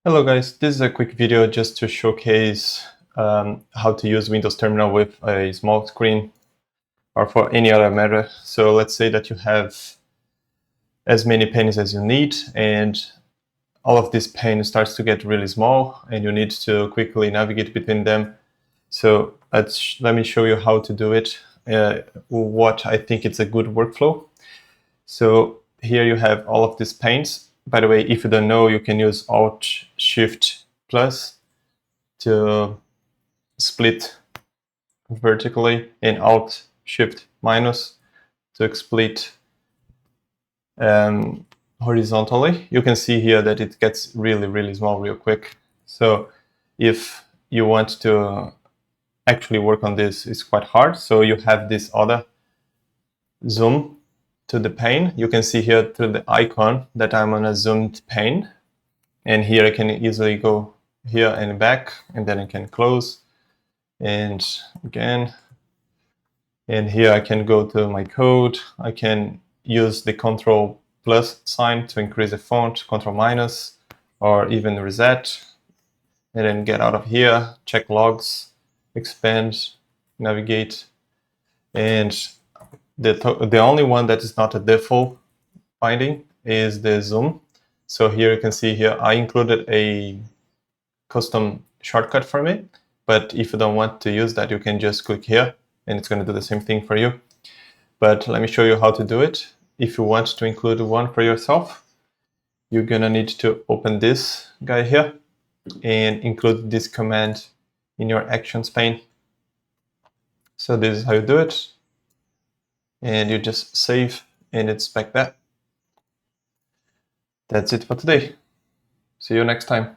Hello guys, this is a quick video just to showcase how to use Windows Terminal with a small screen or for any other matter. So let's say that you have as many panes as you need and all of this pane starts to get really small and you need to quickly navigate between them. So let me show you how to do it, what I think it's a good workflow. So here you have all of these panes. By the way, if you don't know, you can use Alt-Shift+ to split vertically and Alt-Shift- to split horizontally. You can see here that it gets really small real quick. So if you want to actually work on this, it's quite hard. So you have this other zoom to the pane. You can see here through the icon that I'm on a zoomed pane. And here I can easily go here and back, and then I can close and again. And here I can go to my code. I can use the Ctrl+ sign to increase the font, Ctrl-, or even reset. And then get out of here, check logs, expand, navigate. And the only one that is not a default binding is the zoom. So here you can see here I included a custom shortcut for me, but if you don't want to use that, you can just click here and it's going to do the same thing for you. But let me show you how to do it. If you want to include one for yourself, you're going to need to open this guy here and include this command in your actions pane. So this is how you do it. And you just save and it's back there. That's it for today. See you next time.